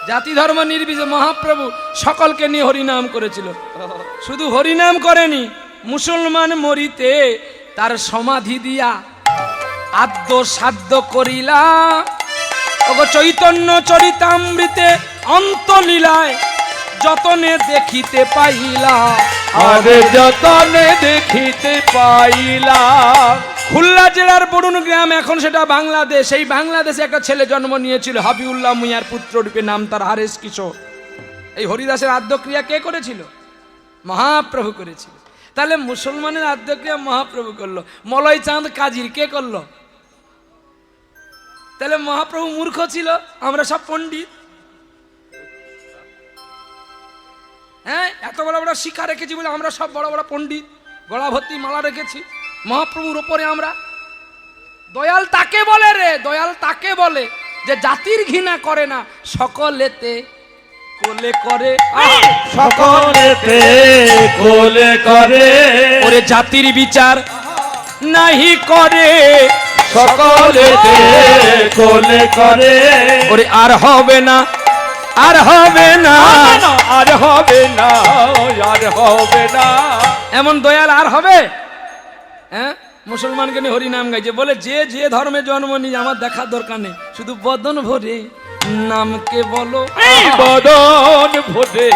জাতি ধর্ম নির্বিশেষে মহাপ্রভু সকলকে নিয়ে হরিনাম করেছিল শুধু হরিনাম করেনি মুসলমান মরিতে তার সমাধি দিয়া আদ্য সাধ্য করিলা ওগো চৈতন্য চরিতামৃতে অন্তলীলায় যতনে দেখিতে পাইলা আরে যতনে দেখিতে পাইলাম খুলনা জেলার বরুণ গ্রাম এখন সেটা বাংলাদেশ এই বাংলাদেশে একটা ছেলে জন্ম নিয়েছিল হাবিউল্লাহ মুয়ার পুত্র রূপে নাম তার হারেস কিশোর এই হরিদাসের আদ্যক্রিয়া কে করেছিল মহাপ্রভু করেছিল তাহলে মুসলমানের আদ্যক্রিয়া মহাপ্রভু করলো মলয় চাঁদ কাজীর কে করলো তাহলে মহাপ্রভু মূর্খ ছিল আমরা সব পণ্ডিত হ্যাঁ এত বড় বড় শিক্ষা রেখেছি বলে আমরা সব বড় বড় পণ্ডিত গলা ভর্তি মালা রেখেছি মহাপ্রভুর ওপরে আমরা দয়াল তাকে বলে রে দয়াল তাকে বলে যে জাতির ঘৃণা করে না সকলেতে কোলে করে সকলেতে কোলে করে ওরে জাতির বিচার নাহি করে সকলেতে কোলে করে ওরে আর হবে না আর হবে না আর হবে না আর হবে না এমন দয়াল আর হবে হ্যাঁ মুসলমানকে নিয়ে হরিনাম গাইছে বলে যে যে ধর্মে জন্ম নিয়ে আমার দেখার দরকার নেই শুধু বদন ভরে নামকে বলো বদন ভরে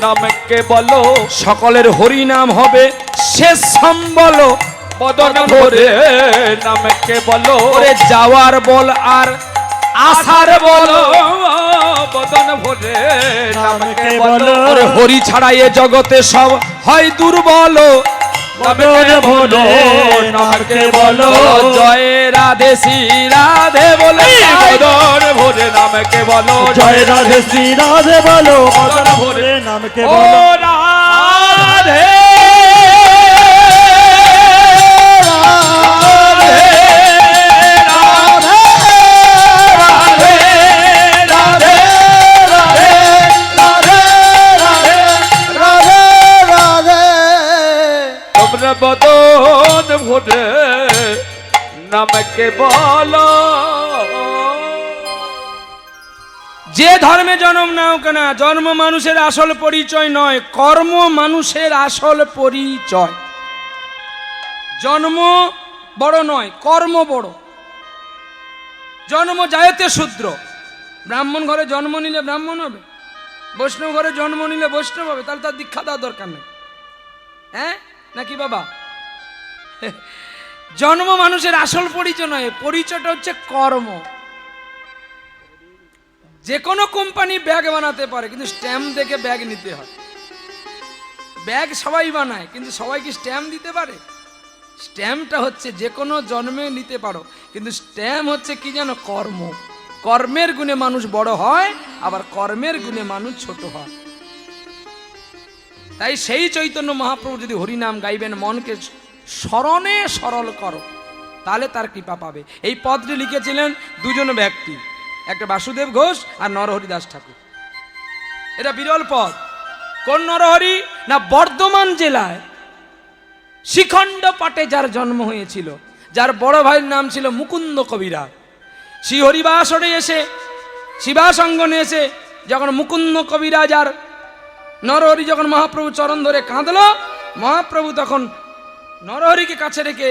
নামকে বলো সকলের হরিনাম হবে শেষ সম্বল বদন ভরে নামকে বলো ওরে যাওয়ার বল আর আসার বলো বদন ভরে নামকে বলো ওরে হরি ছাড়া এ জগতে সব হয় দুর্বল বদন ভরে নামকে বলো জয় রাধে শ্রী রাধে বলে বদন ভরে নামকে বলো জয় রাধে শ্রী রাধে বলো বদন ভরে নামকে ও বলো রাধে বদন ভরে নামকে বলো যে ধর্মে জন্ম নাও কেনা, জন্ম মানুষের আসল পরিচয় নয়, কর্ম মানুষের আসল পরিচয়। জন্ম বড় নয়, কর্ম বড়। জন্ম যায়তে শূদ্র, ব্রাহ্মণ ঘরে জন্ম নিলে ব্রাহ্মণ হবে, বৈষ্ণব ঘরে জন্ম নিলে বৈষ্ণব হবে, তাহলে তার দীক্ষা দেওয়ার দরকার নেই। হ্যাঁ নাকি বাবা? জন্ম মানুষের আসল পরিচয় নয়, পরিচয়টা হচ্ছে কর্ম। যে কোনো কোম্পানি ব্যাগ বানাতে পারে, কিন্তু স্ট্যাম্প দেখে ব্যাগ নিতে হয়। ব্যাগ সবাই বানায়, কিন্তু সবাই কি স্ট্যাম্প দিতে পারে? স্ট্যাম্পটা হচ্ছে যে কোনো জন্মে নিতে পারো, কিন্তু স্ট্যাম্প হচ্ছে কি জানো? কর্ম। কর্মের গুণে মানুষ বড় হয়, আবার কর্মের গুণে মানুষ ছোট হয়। তাই সেই চৈতন্য মহাপ্রভু যদি হরিনাম গাইবেন, মনকে স্মরণে সরল করো, তাহলে তার কৃপা পাবে। এই পদটি লিখেছিলেন দুজন ব্যক্তি, একটা বাসুদেব ঘোষ আর নরহরি দাস ঠাকুর। এটা বিরল পদ। কোন নরহরি? না, বর্ধমান জেলায় শিখণ্ড পাটে যার জন্ম হয়েছিল, যার বড় ভাইয়ের নাম ছিল মুকুন্দ কবিরাজ। শ্রীহরিবাসরে এসে, শিবাসঙ্গনে এসে যখন মুকুন্দ কবিরাজ আর নরহরি যখন মহাপ্রভু চরণ ধরে কাঁদল, মহাপ্রভু তখন নরহরিকে কাছে রেখে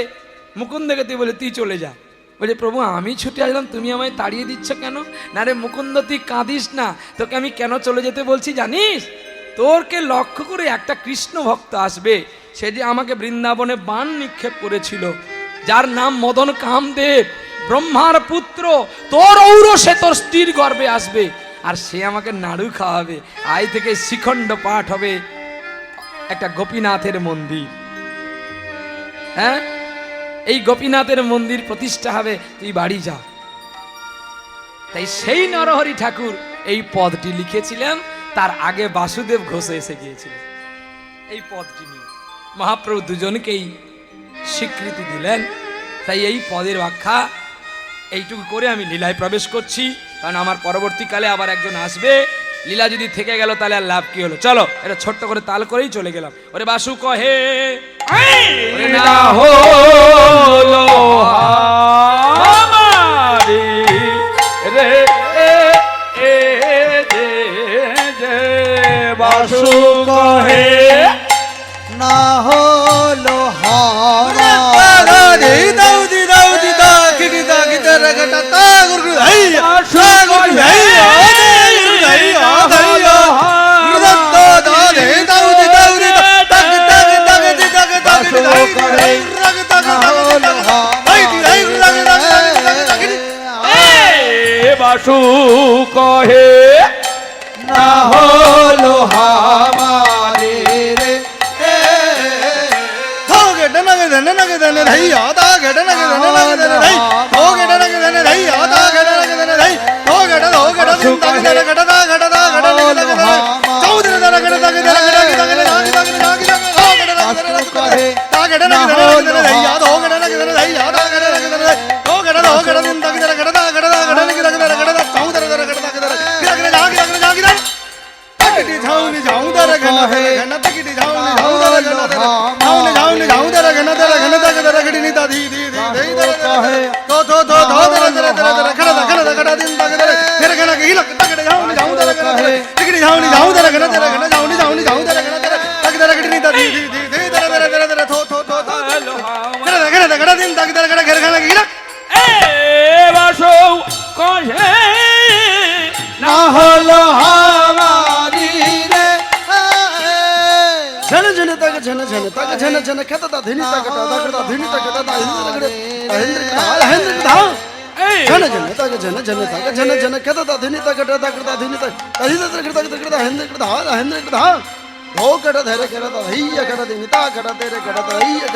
মুকুন্দকে তুই বলে তুই চলে যা। বলে প্রভু আমি ছুটে আসলাম, তুমি আমায় তাড়িয়ে দিচ্ছ কেন? না রে মুকুন্দ, তুই কাঁদিস না, তোকে আমি কেন চলে যেতে বলছি জানিস? তোরকে লক্ষ্য করে একটা কৃষ্ণ ভক্ত আসবে, সে যে আমাকে বৃন্দাবনে বাণ নিক্ষেপ করেছিল, যার নাম মদন কামদেব, ব্রহ্মার পুত্র, তোর ঔরসে তোর স্ত্রীর গর্ভে আসবে, আর সে আমাকে নাড়ু খাওয়াবে। আজ থেকে শিখণ্ড পাঠ হবে একটা গোপীনাথের মন্দির। হ্যাঁ, এই গোপীনাথের মন্দির প্রতিষ্ঠা হবে, তুই বাড়ি যা। তাই সেই নরহরি ঠাকুর এই পদটি লিখেছিলেন, তার আগে বাসুদেব ঘোষ এসে গিয়েছিলেন এই পদটি নিয়ে। মহাপ্রভু দুজনকেই স্বীকৃতি দিলেন। তাই এই পদের ব্যাখ্যা এইটুকু করে আমি লীলায় প্রবেশ করছি, কারণ আমার পরবর্তীকালে আবার একজন আসবে। লীলা যদি থেকে গেল তাহলে আর লাভ কি হলো? চলো এটা ছোট্ট করে তাল করেই চলে গেলাম। ওরে বাসু কহে ওরে না হলো আমারি রে বাসু কহে না হলো হারা দাউদি দাউদি দা কিডি দা গিটার গটা তা গুরু হাইয়া গুরু হাইয়া হাইয়া হাইয়া গুরুদত্ত দা রে দাউদি দাউদি তক তক তক তক তক কহে রগ তক হলো হাই হাই রগ রগ তক এ বাসু কহে না হলো হামারে রে ধোগে ডনগে ডনগে ডন রইয়া দা গড নগে ডনগে ডন রই ধোগে ডনগে ডন রইয়া দা গড নগে ডন রই ধোগে ড ধোগে ড দিন তক ডন গড দা গড নগে ডন চৌধুর দর গড দা গড নগে ডন ধোগে ড কহে দা গড নগে ডন রইয়া ধোগে ডনগে ডন রইয়া দা গড নগে ডন রই ধোগে ড ধোগে ড দিন তক ডন গড দা গড নগে ডন চৌধুর দর গড দা গড तकटी झाउनी झाउदर घन घन तकटी झाउनी झाउदर घन झाउनी झाउनी झाउदर घन दर घन तक दर घडी नी दी दी दी दर कहे तो दर दर दर खड़ दिन तक दर फिर घन की लक तकटी झाउनी झाउदर घन तकटी झाउनी झाउदर घन दर घन झाउनी झाउनी झाउदर घन दर तक दर घडी नी दी दी दर दर थो घन दिन तक दर घन की लक এ বাসু কহে না হলো হামারি রে ঝন ঝন তক ঝন ঝন তক ঝন ঝন খেত তা ধিনি তক তা ধিনি তক তা হিন্দ্র ধা ঝন ঝন তক ঝন ঝন তক ঝন ঝন খেত তা ধিনি তক তা ধিনি তক হিন্দ্র ধা धो कट धरे कट हईया कट दिन ता कट तेरे कट हईया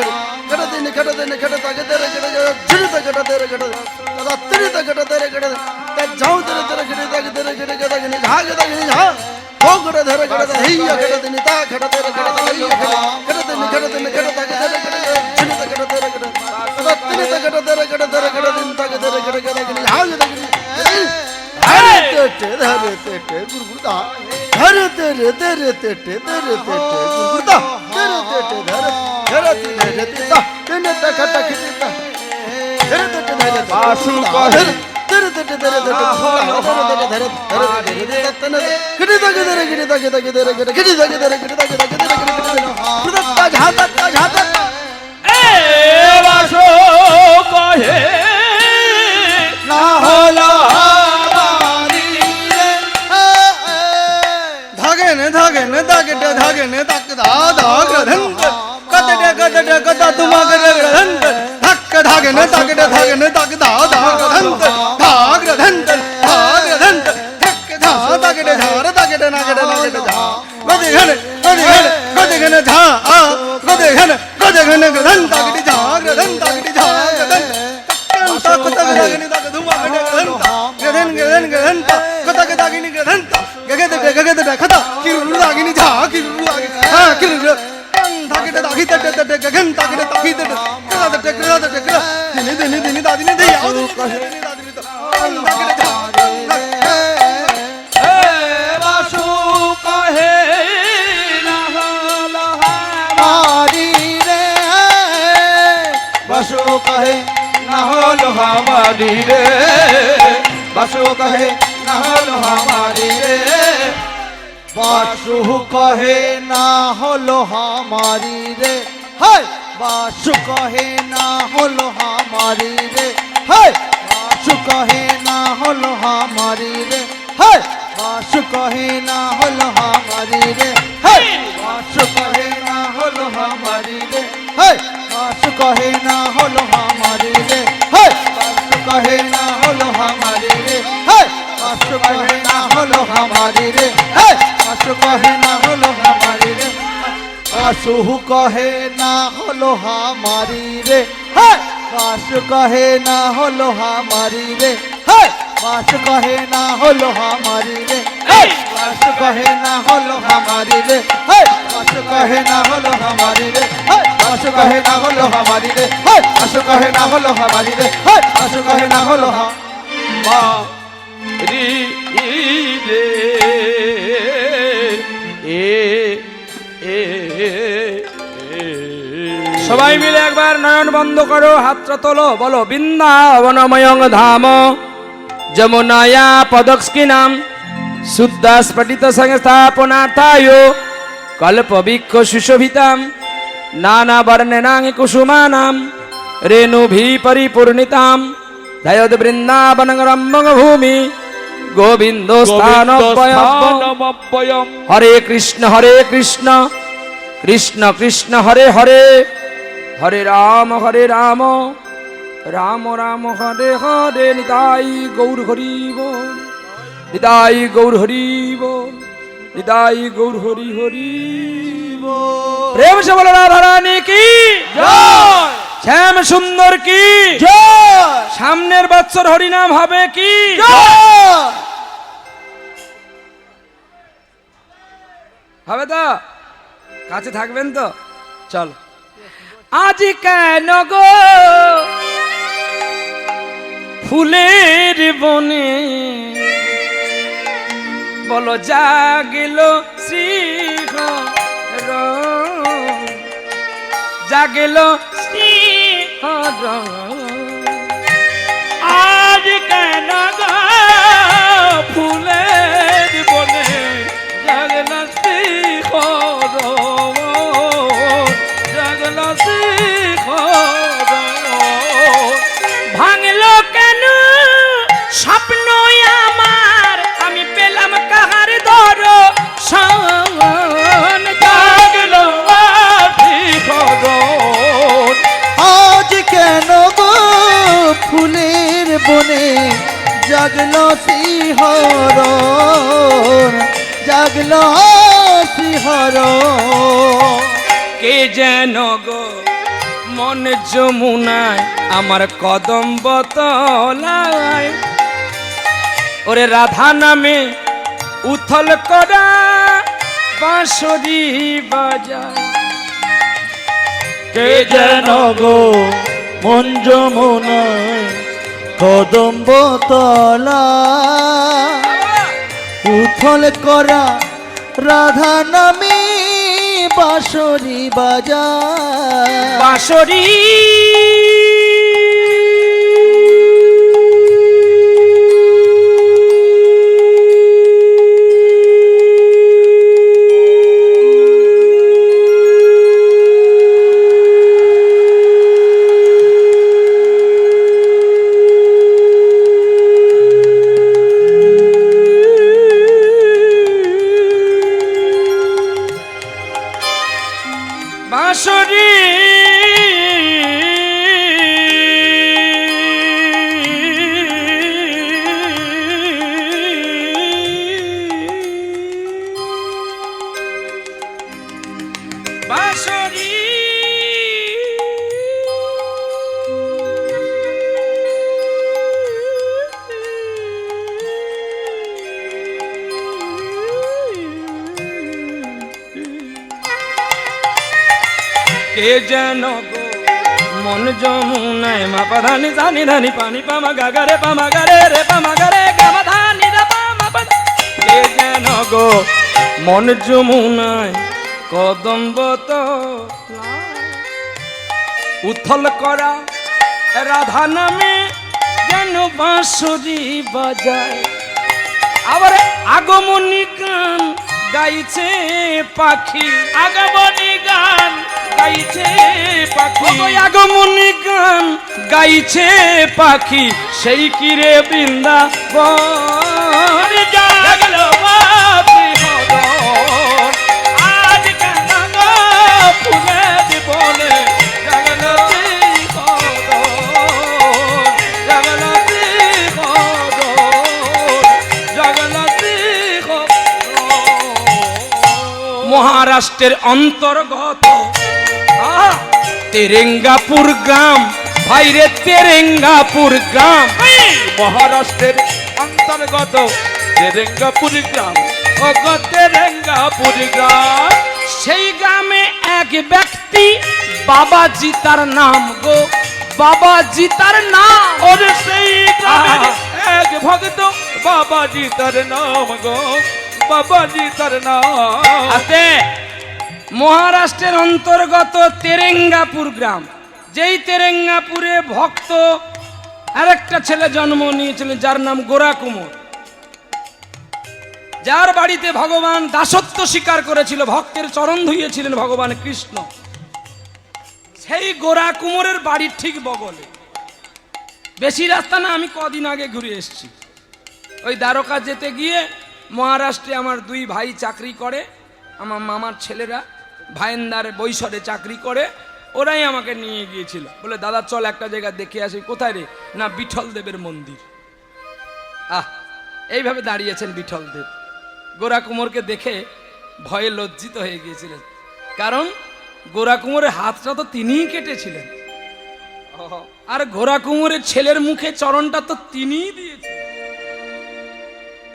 कट दिन तक तेरे कट झिड़ तक कट तेरे कट ता तेरे तक कट तेरे कट ता जाऊं तेरे तेरे कट तेरे कट गने झाग तक झा धो कट धरे कट हईया कट दिन ता कट तेरे कट हईया कट दिन तक तेरे कट झिड़ तक कट तेरे कट ता तेरे तक कट तेरे कट दिन तक तेरे कट गने झाग तक धरे तेटे गुरगुरदा धरे तेरे तेरे तेटे गुरगुरदा तेरे तेटे धरे तेरे तेता तेने तक तक तेता धरे तेटे धरे बासु कहे तेरे এ বাসো কহে না হলো আমারি রে ধাগেন ধাগেন দাগেটে ধাগেন তাক দা দাগ রধন কতটে কতটে কত তোমাকে রধন ধাক ধাগেন দাগেটে ধাগেন তাক দা দাগ রধন ধাগ রধন ধাগ রধন ধাক ধা দাগেটে ধার দাগেটে নাগেটে নাগেটে ধা গদে ঘন ধা আ গদে ঘন রধন দাগেটে ধাগ রধন দাগেটে ধাগ রধন তাক তাক দাগেনি দাগ ধুমাকে রধন গদন গদন গদন কতক দাগিনি গদন গগদে খতা কিরু দাগিনি ঝা কিরু দাগিনি হা কিরু দাগেটে দাগি তটে তটে গগন দাগেটে দাগি তটে কদা তটে দিনি দিনি দিনি দাদিনি দেই আউ দিনি দাদিনি তো দাগেটে ঝা এ বাসো কহে না হলো মারি রে বাসো কহে না হলো আমারি রে বাসো কহে না হলো আমারি রে বাসু কহে না হলো হামারি রে হায় বাসু কহে না হলো হামারি রে হায় বাসু কহে না হলো হামারি রে হায় বাসু কহে না হলো হামারি রে হায় বাসু কহে না হলো হামারি রে হায় বাসু কহে না হলো হামারি রে হায় বাসু কহে না হলো হামারি রে হায় বাসু কহে না হলো হামারি রে হায় বাসু কহে না হলো হামারি রে বাসু কহে না হলো হামারি রে হায় বাসু কহে না হলো হামারি রে হায় বাসু কহে না হলো হামারি রে হায় বাসু কহে না হলো হামারি রে হায় বাসু কহে না হলো হামারি রে হায় বাসু কহে না হলো হামারি রে হায় বাসু কহে না হলো হামারি রে হায় বাসু কহে না হলো রি রে এ সবাই মিলে একবার নয়ন বন্ধ করো, হাতটা তোলো, বলো বৃন্দাবনময়ং ধাম যমুনায়া পদস্কিনাম শুদ্ধ স্ফটিত সংস্থাপনার্থায় কল্পবৃক্ষ সুশোভিতাম নানা বর্ণনাঙ্গি কুসুমানাম রেণুভি পরিপূর্ণিতাম দয়দ বৃন্দাবনং রম্যং ভূমি গোবিন্দ স্থানব্বয়ম হরে কৃষ্ণ কৃষ্ণ কৃষ্ণ হরে হরে হরে রাম রাম রাম হরে হরে নিতাই গৌর হরি বল নিতাই গৌর হরি বল নিতাই গৌর হরি হরি বল। প্রেম সে বলো রাধা রানী কি জয়, শ্যাম সুন্দর কি জয়, সামনের বৎসর হরিনাম হবে কি জয়, হবে তো? কাছে থাকবেন তো? চল। আজ কেন গো ফুলের বনে বলো জাগিল শ্রীহর, জাগিল শ্রীহর, আজ কেন গো ফুলের বনে জাগিল শ্রীহর, জাগিল শ্রীহর, ভাঙলো কেন স্বপ্ন আমার, আমি পেলাম কাহার দর্শন, জাগলো শ্রীহর, আজ কেন গো ফুলের বনে জাগলো শ্রীহর, জাগলো শ্রীহর, কে যেন গো মন যমুনায় আমার কদম্ব তলায়, ওরে রাধা নামে উথল করা বাঁশরি বাজায়, কে যেন গো মন যমুনায় কদম্ব তলা উথল করা রাধা নামে বাঁশরি বাজায়, বাঁশরি কে যেন গো মন যমুনায় মাপা ধানি ধানি ধানি পানি পামা গাগারে পামা গারে রে পামা গারে গামা ধানি রে পামা পা কে যেন গো মন যমুনায় কদম্ব তো উথল করা রাধা নামে যেন বাঁশরি বাজায় আবার আগমনী গান গাইছে পাখি আগমনী গান গাইছে পাখি আগমনী গান গাইছে পাখি সেই কিরে বৃন্দাবন জাগলো বাপি হদন আজ কেন গো ফুলে জীবনে জাগলো মহারাষ্ট্রের অন্তর্গত তেরেঙ্গাপুর গ্রাম ভাইরে তেরেঙ্গাপুর গ্রাম মহারাষ্ট্রের অন্তর্গত তেরেঙ্গাপুর গ্রাম তেরেঙ্গাপুর গ্রাম সেই গ্রামে এক ব্যক্তি বাবাজি তার নাম গো বাবাজি তার নাম ওর সেই গ্রামে এক ভক্ত বাবাজি তার নাম গো বাবাজি তার নাম আছে মহারাষ্ট্রের অন্তর্গত তেরেঙ্গাপুর গ্রাম যেই তেরেঙ্গাপুরে ভক্ত আরেকটা ছেলে জন্ম নিয়েছিলেন যার নাম গোরা কুমোর যার বাড়িতে ভগবান দাসত্ব স্বীকার করেছিল ভক্তের চরণ ধুইয়েছিলেন ভগবান কৃষ্ণ সেই গোরা কুমোরের বাড়ির ঠিক বগলে বেশি রাস্তা না আমি কদিন আগে ঘুরে এসেছি ওই দ্বারকা যেতে গিয়ে মহারাষ্ট্রে আমার দুই ভাই চাকরি করে আমার মামার ছেলেরা ভাইন্দার বৈশরে চাকরি করে ওরাই আমাকে নিয়ে গিয়েছিল বলে দাদা চল একটা জায়গা দেখে আসি কোথায় রে না বিঠল দেবের মন্দির এইভাবে দাঁড়িয়েছেন বিঠল দেব গোরা কুমোরকে দেখে ভয়ে লজ্জিত হয়ে গিয়েছিলেন কারণ গোরা কুমোরের হাতটা তো তিনিই কেটেছিলেন আর গোরা কুমোরের ছেলের মুখে চরণটা তো তিনিই দিয়েছিলেন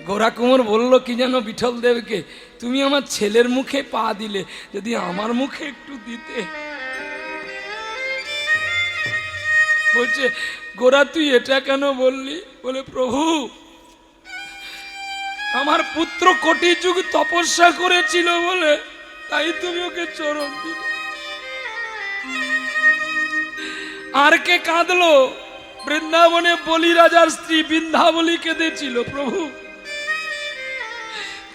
গোরা কুমোর বলল কি যেন বিঠল দেবকে তুমি আমার ছেলের মুখে পা দিলে যদি আমার মুখে একটু দিতে বলছে গোরা তুই এটা কেন বললি বলে প্রভু আমার পুত্র কোটি যুগ তপস্যা করেছিল বলে তাই তুমি ওকে চরণ দিলে আর কে কাঁদলো বৃন্দাবনে বলি রাজার স্ত্রী বিন্ধ্যাবলী কেঁদেছিল প্রভু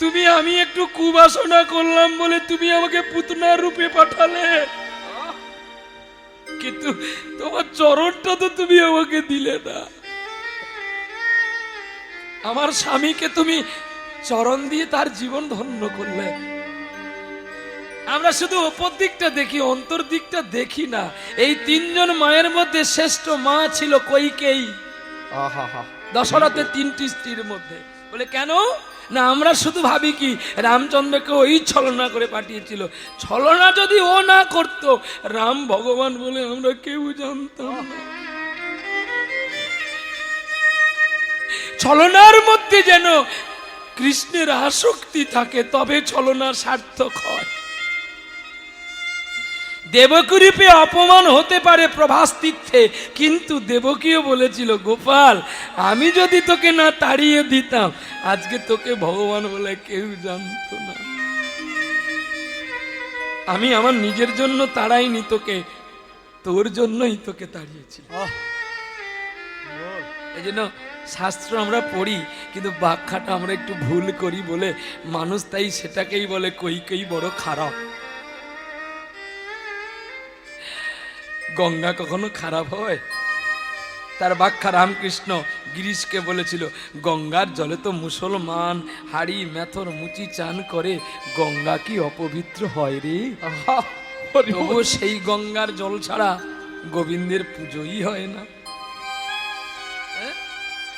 তুমি আমি একটু কুবাসনা করলাম বলে তুমি আমাকে পুতনার রূপে পাঠালে কিন্তু তোমার চরণটা তো তুমি আমাকে দিলে না আমার স্বামীকে তুমি চরণ দিয়ে তার জীবন ধন্য করলে আমরা শুধু উপর দিকটা দেখি অন্তর দিকটা দেখি না এই তিনজন মায়ের মধ্যে শ্রেষ্ঠ মা ছিল কইকেয়ী দশরথের তিনটি স্ত্রীর মধ্যে বলে কেন না আমরা শুধু ভাবি কি রামচন্দ্রকে ওই ছলনা করে পাঠিয়েছিল ছলনা যদি ও না করত রাম ভগবান বলে আমরা কেউ জানতাম না ছলনার মধ্যে যেন কৃষ্ণের আসক্তি থাকে তবে ছলনা সার্থক হয় দেবকীরূপে অপমান হতে পারে প্রভাস তীর্থে কিন্তু দেবকীও বলেছিল গোপাল আমি যদি তোকে না তাড়িয়ে দিতাম আজকে তোকে ভগবান বলে কেউ জানতো না আমি আমার নিজের জন্য তাড়াইনি তোকে তোর জন্যই তোকে তাড়িয়েছি এই জন্য শাস্ত্র আমরা পড়ি কিন্তু ব্যাখ্যাটা আমরা একটু ভুল করি বলে মানুষ তাই সেটাকেই বলে কই বড় খারাপ গঙ্গা কখনো খারাপ হয় তার ব্যাখ্যা রামকৃষ্ণ গিরিশকে বলেছিল গঙ্গার জলে তো মুসলমান হাড়ি মেথর মুচি চান করে গঙ্গা কি অপবিত্র হয় রে তবু সেই গঙ্গার জল ছাড়া গোবিন্দের পুজোই হয় না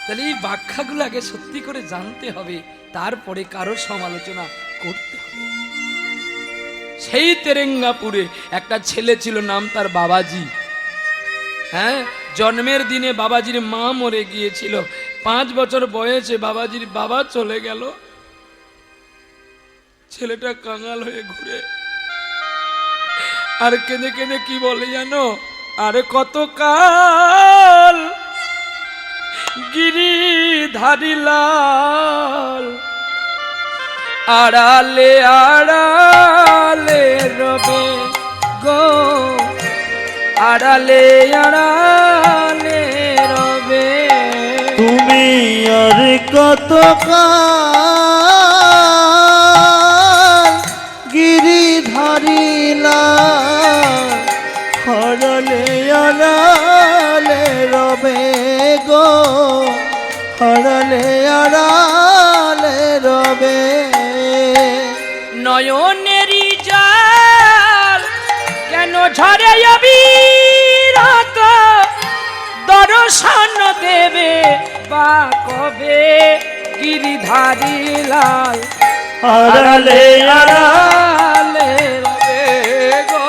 তাহলে এই ব্যাখ্যাগুলো আগে সত্যি করে জানতে হবে তারপরে কারো সমালোচনা করতে হবে সেই তেরেঙ্গাপুরে একটা ছেলে ছিল নাম তার বাবাজি হ্যাঁ জন্মের দিনে বাবাজির মা মরে গিয়েছিল 5 বছর বয়সে বাবাজির বাবা চলে গেল ছেলেটা কাঙাল হয়ে ঘুরে আর কেঁদে কেঁদে কি বলে জানো, আরে কত কাল গিরিধারী লাল আড়ালে আড়ালে রবে গো, আড়ালে আড়ালে রবে। তুমি আর কত কাল গিরিধারিলা হরলে আড়ালে রবে গো, হরলে আড়ালে রবে। নয়নেরই জল কেন ঝরে অবিরত, দর্শন দেবে বা কবে গিরিধারী লাল হরলে আড়ালে রবে গো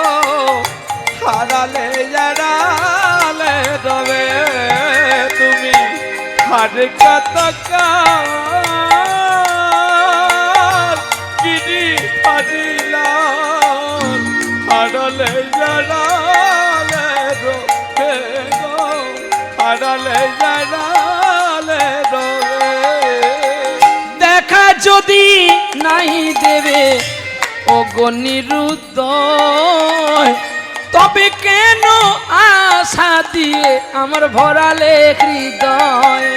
হারালে জানালে রবে। তুমি আর কত কাল গিরিধারিলাল হারালে জানালে রবে গো, হারালে জানালে রবে। দেখা যদি নাই দেবে ও গনিরুদ্ধ, তবে কেন আশা দিয়ে আমার ভরালে হৃদয়।